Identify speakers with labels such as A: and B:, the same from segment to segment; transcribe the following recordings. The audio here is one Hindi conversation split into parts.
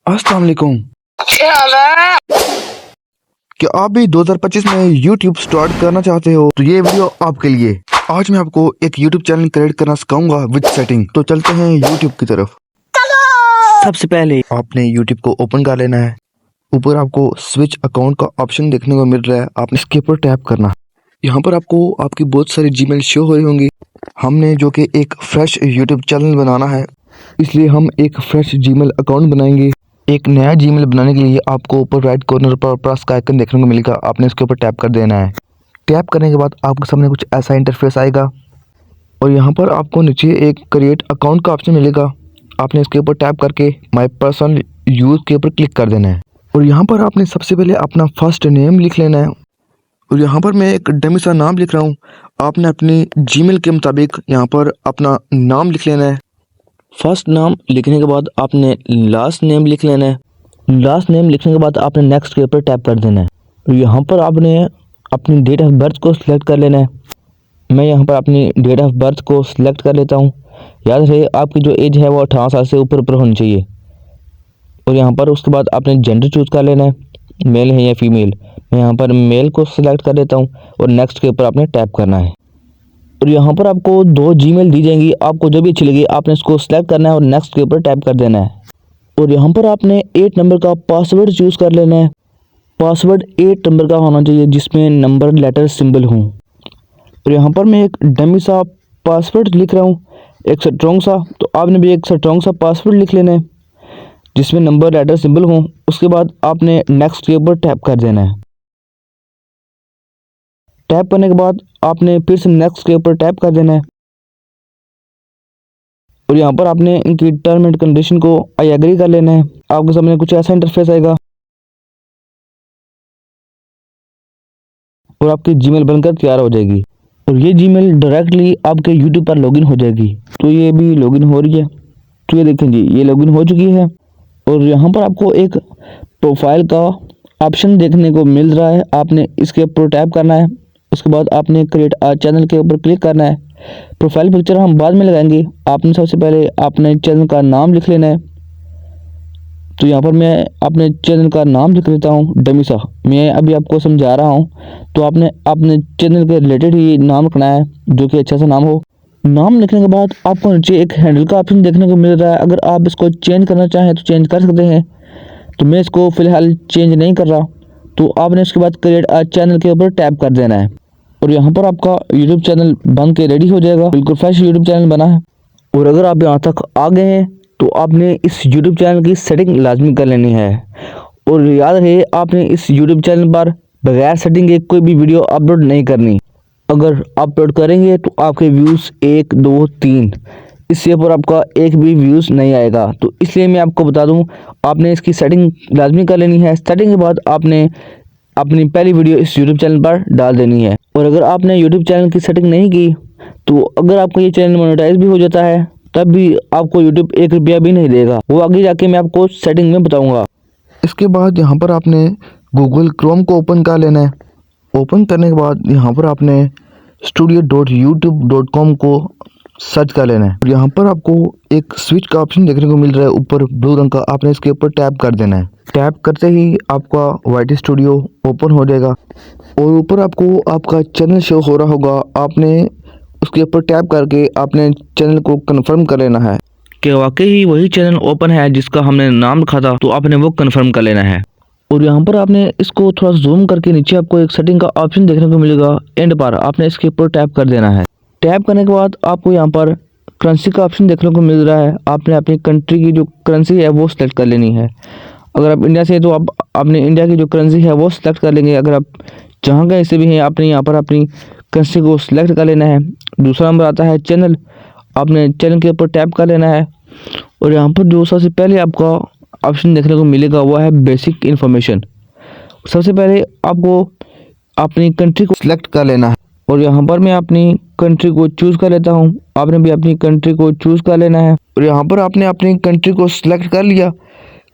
A: अस्सलाम वालेकुम। क्या आप भी 2025 में YouTube स्टार्ट करना चाहते हो तो ये वीडियो आपके लिए। आज मैं आपको एक YouTube चैनल क्रिएट करना सिखाऊंगा विद सेटिंग। तो चलते हैं YouTube की तरफ। सबसे पहले आपने YouTube को ओपन कर लेना है। ऊपर आपको स्विच अकाउंट का ऑप्शन देखने को मिल रहा है, आपने इसके ऊपर टैप करना। यहाँ पर आपको आपकी बहुत सारी जीमेल शो हो रही होंगी। हमने जो कि एक फ्रेश YouTube चैनल बनाना है, इसलिए हम एक फ्रेश जीमेल अकाउंट बनाएंगे। एक नया जीमेल बनाने के लिए आपको ऊपर राइट कॉर्नर पर प्लस का आइकन देखने को मिलेगा, आपने इसके ऊपर टैप कर देना है। टैप करने के बाद आपके सामने कुछ ऐसा इंटरफेस आएगा और यहाँ पर आपको नीचे एक क्रिएट अकाउंट का ऑप्शन मिलेगा, आपने इसके ऊपर टैप करके माय पर्सनल यूज के ऊपर क्लिक कर देना है। और यहाँ पर आपने सबसे पहले अपना फर्स्ट नेम लिख लेना है। और यहाँ पर मैं एक डमी सा नाम लिख रहा हूँ, आपने अपनी जीमेल के मुताबिक यहाँ पर अपना नाम लिख लेना है। फर्स्ट नाम लिखने के बाद आपने लास्ट नेम लिख लेना है। लास्ट नेम लिखने के बाद आपने नेक्स्ट के ऊपर टैप कर देना है। तो यहाँ पर आपने अपनी डेट ऑफ बर्थ को सिलेक्ट कर लेना है। मैं यहाँ पर अपनी डेट ऑफ बर्थ को सिलेक्ट कर लेता हूँ। याद रहे आपकी जो एज है वो 18 साल से ऊपर होनी चाहिए। और यहाँ पर उसके बाद आपने जेंडर चूज़ कर लेना है, मेल है या फीमेल। मैं यहाँ पर मेल को सिलेक्ट कर लेता हूँ और नेक्स्ट के ऊपर आपने टैप करना है। और यहाँ पर आपको 2 जीमेल दी जाएंगी, आपको जो भी अच्छी लगी आपने इसको सिलेक्ट करना है और नेक्स्ट के ऊपर टैप कर देना है। और यहाँ पर आपने 8 नंबर का पासवर्ड चूज़ कर लेना है। पासवर्ड 8 नंबर का होना चाहिए जिसमें नंबर लेटर सिंबल हों। और यहाँ पर मैं एक डमी सा पासवर्ड लिख रहा हूँ, एक स्ट्रॉन्ग सा, तो आपने भी एक स्ट्रॉन्ग सा पासवर्ड लिख लेना है जिसमें नंबर लेटर सिंबल हों। उसके बाद आपने नेक्स्ट के ऊपर टैप कर देना है। टैप करने के बाद आपने फिर से नेक्स्ट के ऊपर टैप कर देना है। और यहाँ पर आपने इनकी टर्म एंड कंडीशन को आई एग्री कर लेना है। आपके सामने कुछ ऐसा इंटरफेस आएगा और आपकी जीमेल बनकर तैयार हो जाएगी और ये जीमेल डायरेक्टली आपके यूट्यूब पर लॉगिन हो जाएगी। तो ये भी लॉगिन हो रही है, तो ये देखें जी ये लॉगिन हो चुकी है। और यहाँ पर आपको एक प्रोफाइल का ऑप्शन देखने को मिल रहा है, आपने इसके ऊपर टैप करना है। उसके बाद आपने क्रिएट अ चैनल के ऊपर क्लिक करना है। प्रोफाइल पिक्चर हम बाद में लगाएंगे, आपने सबसे पहले अपने चैनल का नाम लिख लेना है। तो यहाँ पर मैं अपने चैनल का नाम लिख लेता हूँ डमी सा, मैं अभी आपको समझा रहा हूँ। तो आपने अपने चैनल के रिलेटेड ही नाम रखना है जो कि अच्छा सा नाम हो। नाम लिखने के बाद आपको नीचे एक हैंडल का ऑप्शन देखने को मिल रहा है, अगर आप इसको चेंज करना चाहें तो चेंज कर सकते हैं। तो मैं इसको फ़िलहाल चेंज नहीं कर रहा। तो आपने उसके बाद क्रिएट अ चैनल के ऊपर टैप कर देना है और यहाँ पर आपका यूट्यूब चैनल बन के रेडी हो जाएगा। बिल्कुल फ्रेश यूट्यूब चैनल बना है। और अगर आप यहाँ तक आ गए हैं तो आपने इस यूट्यूब चैनल की सेटिंग लाजमी कर लेनी है। और याद रहे आपने इस यूट्यूब चैनल पर बगैर सेटिंग के कोई भी वीडियो अपलोड नहीं करनी। अगर अपलोड करेंगे तो आपके व्यूज़ 1 2 3, इससे ऊपर आपका एक भी व्यूज़ नहीं आएगा। तो इसलिए मैं आपको बता दूं आपने इसकी सेटिंग लाजमी कर लेनी है। सेटिंग के बाद आपने अपनी पहली वीडियो इस यूट्यूब चैनल पर डाल देनी है। और अगर आपने यूट्यूब चैनल की सेटिंग नहीं की तो अगर आपका ये चैनल मोनेटाइज भी हो जाता है तब भी आपको यूट्यूब 1 रुपया भी नहीं देगा, वो आगे जाके मैं आपको सेटिंग में बताऊँगा। इसके बाद यहाँ पर आपने गूगल क्रोम को ओपन कर लेना है। ओपन करने के बाद यहाँ पर आपने studio.youtube.com को सर्च कर लेना है। यहाँ पर आपको एक स्विच का ऑप्शन देखने को मिल रहा है ऊपर ब्लू रंग का, आपने इसके ऊपर टैप कर देना है। टैप करते ही आपका वाइट स्टूडियो ओपन हो जाएगा और ऊपर आपको आपका चैनल शो हो रहा होगा, आपने उसके ऊपर टैप करके आपने चैनल को कंफर्म कर लेना है कि वाकई ही वही चैनल ओपन है जिसका हमने नाम रखा था, तो आपने वो कंफर्म कर लेना है। और यहाँ पर आपने इसको थोड़ा जूम करके नीचे आपको एक सेटिंग का ऑप्शन देखने को मिलेगा, एंड पर आपने इसके ऊपर टैप कर देना है। टैप करने के बाद आपको यहाँ पर करेंसी का ऑप्शन देखने को मिल रहा है, आपने अपनी कंट्री की जो करेंसी है वो सिलेक्ट कर लेनी है। अगर आप इंडिया से हैं तो आप अपने इंडिया की जो करेंसी है वो सिलेक्ट कर लेंगे। अगर आप जहाँ कहीं से भी हैं आपने यहाँ पर अपनी करेंसी को सिलेक्ट कर लेना है। दूसरा नंबर आता है चैनल, आपने चैनल के ऊपर टैप कर लेना है। और यहाँ पर जो सबसे पहले आपका ऑप्शन देखने को मिलेगा वो है बेसिक इन्फॉर्मेशन। सबसे पहले आपको अपनी कंट्री को सिलेक्ट कर लेना है और यहाँ पर मैं अपनी कंट्री को चूज़ कर लेता हूँ, आपने भी अपनी कंट्री को चूज़ कर लेना है। और यहाँ पर आपने अपनी कंट्री को सिलेक्ट कर लिया।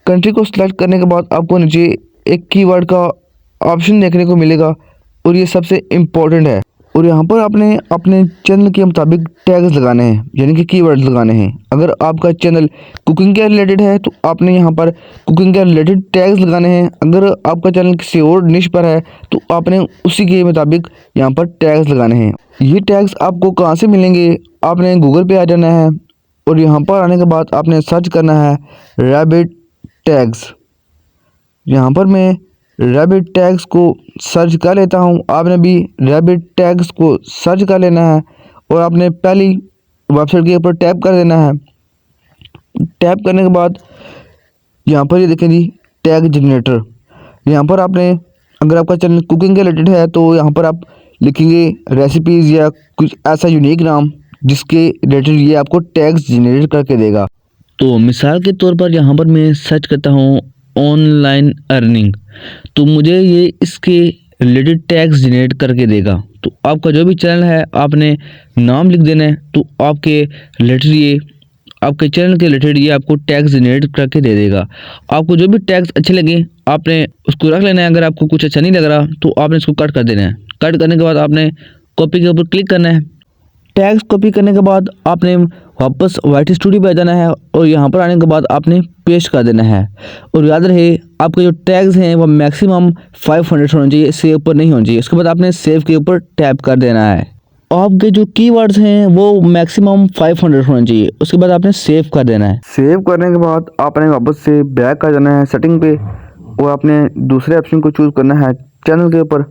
A: कंट्री को सिलेक्ट करने के बाद आपको नीचे एक कीवर्ड का ऑप्शन देखने को मिलेगा और ये सबसे इम्पोर्टेंट है। और यहाँ पर आपने अपने चैनल के मुताबिक टैग्स लगाने हैं, यानी कि कीवर्ड्स लगाने हैं। अगर आपका चैनल कुकिंग के रिलेटेड है तो आपने यहाँ पर कुकिंग के रिलेटेड टैग्स लगाने हैं। अगर आपका चैनल किसी और निश पर है तो आपने उसी के मुताबिक यहाँ पर टैग्स लगाने हैं। ये टैग्स आपको कहाँ से मिलेंगे? आपने गूगल पे आ जाना है और यहाँ पर आने के बाद आपने सर्च करना है रैबिट टैग्स। यहाँ पर मैं रैबिट टैग्स को सर्च कर लेता हूँ। आपने भी रैबिट टैग्स को सर्च कर लेना है और आपने पहली वेबसाइट के ऊपर टैप कर देना है। टैप करने के बाद यहाँ पर ये देखें जी, टैग जनरेटर। यहाँ पर आपने, अगर आपका चैनल कुकिंग के रिलेटेड है तो यहाँ पर आप लिखेंगे रेसिपीज़ या कुछ ऐसा यूनिक नाम जिसके रिलेटेड ये आपको टैग्स जनरेट करके देगा। तो मिसाल के तौर पर यहाँ पर मैं सर्च करता हूँ ऑनलाइन अर्निंग, तो मुझे ये इसके रिलेटेड टैग्स जनरेट करके देगा। तो आपका जो भी चैनल है आपने नाम लिख देना है, तो आपके रिलेटेड ये, आपके चैनल के रिलेटेड ये आपको टैग्स जनरेट करके दे देगा। आपको जो भी टैग्स अच्छे लगे आपने उसको रख लेना है। अगर आपको कुछ अच्छा नहीं लग रहा तो आपने इसको कट कर देना है। कट करने के बाद आपने कॉपी के ऊपर क्लिक करना है। टैग्स कॉपी करने के बाद आपने वापस वाईटी स्टूडियो पे आ जाना है और यहाँ पर आने के बाद आपने पेस्ट कर देना है। और याद रहे आपके जो टैग्स हैं वो मैक्सिमम 500 होने चाहिए, इससे ऊपर नहीं होना चाहिए। उसके बाद आपने सेव के ऊपर टैप कर देना है। आपके जो कीवर्ड्स हैं वो मैक्सिमम 500 होने चाहिए। उसके बाद आपने सेव कर देना है। सेव करने के बाद आपने वापस से बैक आ जाना है सेटिंग पे और आपने दूसरे ऑप्शन को चूज़ करना है चैनल के ऊपर।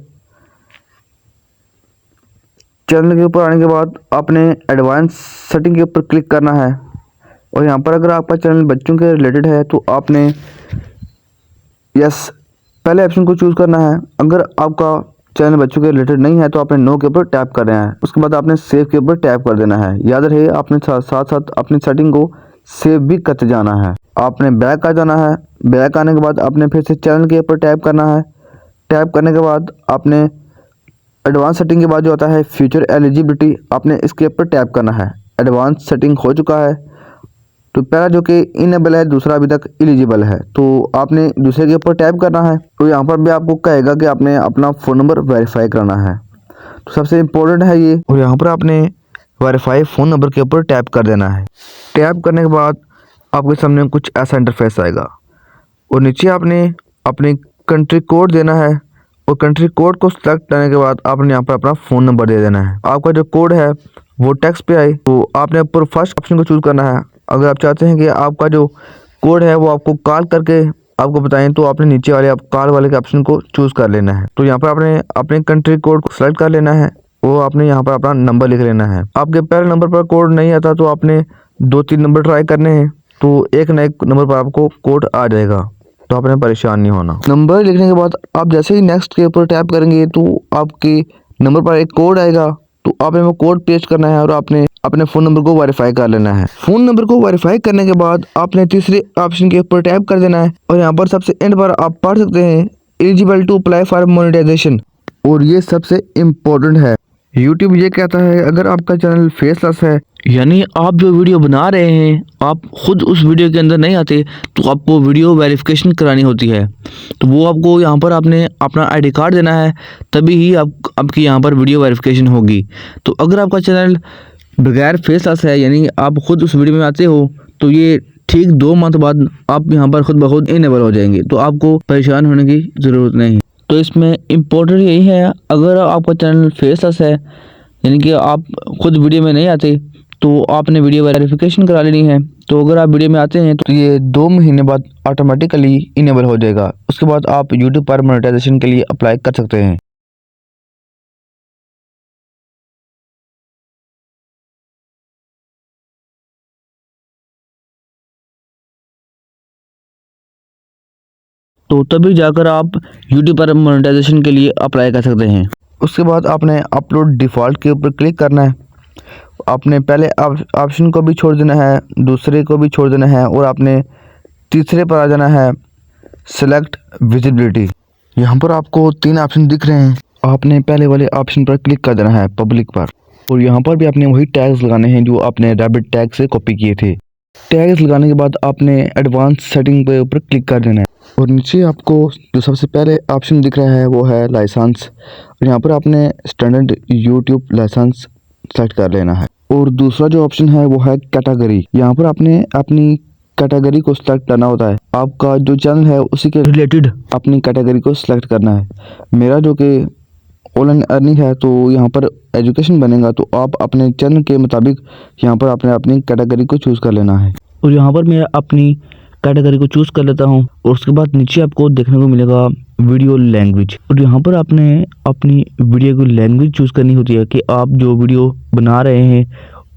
A: चैनल के ऊपर आने के बाद आपने एडवांस सेटिंग के ऊपर क्लिक करना है और यहाँ पर अगर आपका चैनल बच्चों के रिलेटेड है तो आपने यस पहले ऑप्शन को चूज़ करना है। अगर आपका चैनल बच्चों के रिलेटेड नहीं है तो आपने नो के ऊपर टैप कर देना है। उसके बाद आपने सेव के ऊपर टैप कर देना है। याद रहे आपने साथ साथ अपनी सेटिंग को सेव भी करते जाना है। आपने बैक आ जाना है। बैक आने के बाद आपने फिर से चैनल के ऊपर टैप करना है। टैप करने के बाद आपने एडवांस सेटिंग के बाद जो आता है फ्यूचर एलिजिबिलिटी, आपने इसके ऊपर टैप करना है। एडवांस सेटिंग हो चुका है, तो पहला जो कि इनेबल है, दूसरा अभी तक एलिजिबल है, तो आपने दूसरे के ऊपर टैप करना है। तो यहाँ पर भी आपको कहेगा कि आपने अपना फ़ोन नंबर वेरीफाई करना है, तो सबसे इम्पोर्टेंट है ये। और यहाँ पर आपने वेरीफाई फ़ोन नंबर के ऊपर टैप कर देना है। टैप करने के बाद आपके सामने कुछ ऐसा इंटरफेस आएगा और नीचे आपने अपनी कंट्री कोड देना है और कंट्री कोड को सिलेक्ट करने के बाद आपने यहाँ पर अपना फ़ोन नंबर दे देना है। आपका जो कोड है वो टेक्स्ट पे आए तो आपने ऊपर फर्स्ट ऑप्शन को चूज़ करना है। अगर आप चाहते हैं कि आपका जो कोड है वो आपको कॉल करके आपको बताएं तो आपने नीचे वाले आप कॉल वाले के ऑप्शन को चूज़ कर लेना है। तो यहाँ पर आपने अपने कंट्री कोड को सिलेक्ट कर लेना है, वो आपने यहाँ पर अपना नंबर लिख लेना है। आपके पहले नंबर पर कोड नहीं आता तो आपने 2-3 नंबर ट्राई करने हैं, तो एक न एक नंबर पर आपको कोड आ जाएगा, तो आपने परेशान नहीं होना। नंबर लिखने के बाद आप जैसे ही नेक्स्ट के ऊपर टैप करेंगे तो आपके नंबर पर एक कोड आएगा, तो आपने वो कोड पेस्ट करना है और आपने अपने फ़ोन नंबर को वेरीफाई कर लेना है। फ़ोन नंबर को वेरीफाई करने के बाद आपने तीसरे ऑप्शन के ऊपर टैप कर देना है और यहाँ पर सबसे एंड पर आप पढ़ सकते हैं eligible to apply for monetization. और ये सबसे इम्पोर्टेंट है। यूट्यूब ये कहता है अगर आपका चैनल फेसलेस है, यानी आप जो वीडियो बना रहे हैं आप खुद उस वीडियो के अंदर नहीं आते, तो आपको वीडियो वेरिफिकेशन करानी होती है। तो वो आपको यहाँ पर आपने अपना आईडी कार्ड देना है, तभी ही आपकी यहाँ पर वीडियो वेरिफिकेशन होगी। तो अगर आपका चैनल बगैर फेसलेस है, यानी आप खुद उस वीडियो में आते हो, तो ये ठीक 2 मंथ बाद आप यहाँ पर खुद ब खुद इनेबल हो जाएंगे, तो आपको परेशान होने की ज़रूरत नहीं। तो इसमें इम्पोर्टेंट यही है, अगर आपका चैनल फेसलेस है यानी कि आप खुद वीडियो में नहीं आते, तो आपने वीडियो वेरिफिकेशन करा लेनी है। तो अगर आप वीडियो में आते हैं तो ये 2 महीने बाद ऑटोमेटिकली इनेबल हो जाएगा। उसके बाद आप यूट्यूब पर मोनेटाइजेशन के लिए अप्लाई कर सकते हैं। तो तभी जाकर आप यूट्यूब पर मोनेटाइजेशन के लिए अप्लाई कर सकते हैं। उसके बाद आपने अपलोड डिफ़ॉल्ट के ऊपर क्लिक करना है। आपने पहले ऑप्शन को भी छोड़ देना है, दूसरे को भी छोड़ देना है और आपने तीसरे पर आ जाना है सेलेक्ट विजिबिलिटी। यहाँ पर आपको 3 ऑप्शन दिख रहे हैं। आपने पहले वाले ऑप्शन पर क्लिक कर देना है पब्लिक पर, और यहाँ पर भी आपने वही टैग्स लगाने हैं जो आपने रैबिट टैग से कॉपी किए थे। टैग्स लगाने के बाद आपने एडवांस सेटिंग पे ऊपर क्लिक कर देना है और नीचे आपको जो सबसे पहले ऑप्शन दिख रहा है वो है लाइसेंस। और यहाँ पर आपने स्टैंडर्ड यूट्यूब लाइसेंस सेलेक्ट कर लेना है। और दूसरा जो ऑप्शन है वो है कैटेगरी। यहाँ पर आपने अपनी कैटेगरी को सिलेक्ट करना होता है। आपका जो चैनल है उसी के रिलेटेड अपनी कैटेगरी को सिलेक्ट करना है। मेरा जो कि ऑनलाइन अर्निंग है तो यहाँ पर एजुकेशन बनेगा, तो आप अपने चैनल के मुताबिक यहाँ पर आपने अपनी कैटेगरी को चूज़ कर लेना है। और यहाँ पर मैं अपनी कैटेगरी को चूज़ कर लेता हूँ और उसके बाद नीचे आपको देखने को मिलेगा वीडियो लैंग्वेज। और यहाँ पर आपने अपनी वीडियो की लैंग्वेज चूज़ करनी होती है कि आप जो वीडियो बना रहे हैं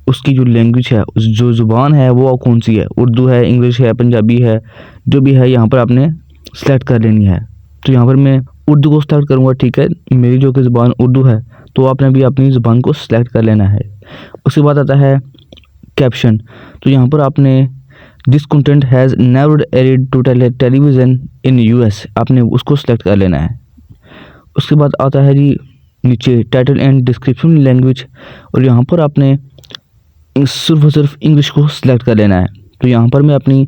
A: उसकी जो लैंग्वेज है, उस जो ज़ुबान है वो कौन सी है, उर्दू है, इंग्लिश है, पंजाबी है, जो भी है यहाँ पर आपने सेलेक्ट कर लेनी है। तो यहाँ पर मैं उर्दू को सेलेक्ट करूँगा, ठीक है, मेरी जो कि ज़ुबान उर्दू है, तो आपने भी अपनी ज़ुबान को सेलेक्ट कर लेना है। उसके बाद आता है कैप्शन। तो यहाँ पर आपने this content has never aired to television in US, आपने उसको सेलेक्ट कर लेना है। उसके बाद आता है जी नीचे टाइटल एंड डिस्क्रिप्शन लैंग्वेज, और यहाँ पर आपने सिर्फ और सिर्फ इंग्लिश को सिलेक्ट कर लेना है। तो यहाँ पर मैं अपनी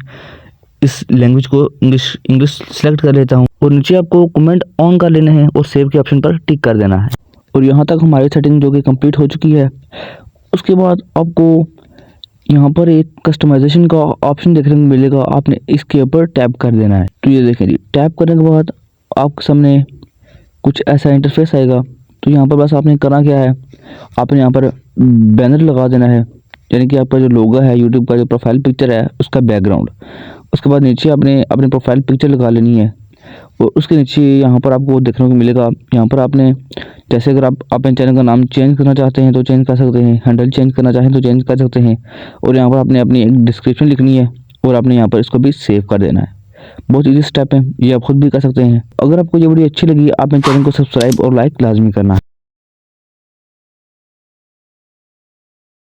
A: इस लैंग्वेज को इंग्लिश सेलेक्ट कर लेता हूँ और नीचे आपको कमेंट ऑन कर लेना है और सेव के ऑप्शन पर टिक कर देना है। और यहाँ तक हमारी सेटिंग जो कि कंप्लीट हो चुकी है। उसके बाद आपको यहाँ पर एक कस्टमाइजेशन का ऑप्शन देखने को मिलेगा, आपने इसके ऊपर टैप कर देना है। तो ये देखें जी, टैप करने के बाद आपके सामने कुछ ऐसा इंटरफेस आएगा। तो यहाँ पर बस आपने करना क्या है, आपने यहाँ पर बैनर लगा देना है, यानी कि आपका जो लोगो है, यूट्यूब का जो प्रोफाइल पिक्चर है उसका बैकग्राउंड। उसके बाद नीचे आपने अपनी प्रोफाइल पिक्चर लगा लेनी है और उसके नीचे यहाँ पर आपको देखने को मिलेगा, यहाँ पर आपने जैसे अगर आप अपने चैनल का नाम चेंज करना चाहते हैं तो चेंज कर सकते हैं, हैंडल चेंज करना चाहें तो चेंज कर सकते हैं। और यहाँ पर आपने अपनी एक डिस्क्रिप्शन लिखनी है और आपने यहाँ पर इसको भी सेव कर देना है। बहुत ईजी स्टेप है, ये आप खुद भी कर सकते हैं। अगर आपको ये वीडियो अच्छी लगी, आप मेरे चैनल को सब्सक्राइब और लाइक लाजमी करना है।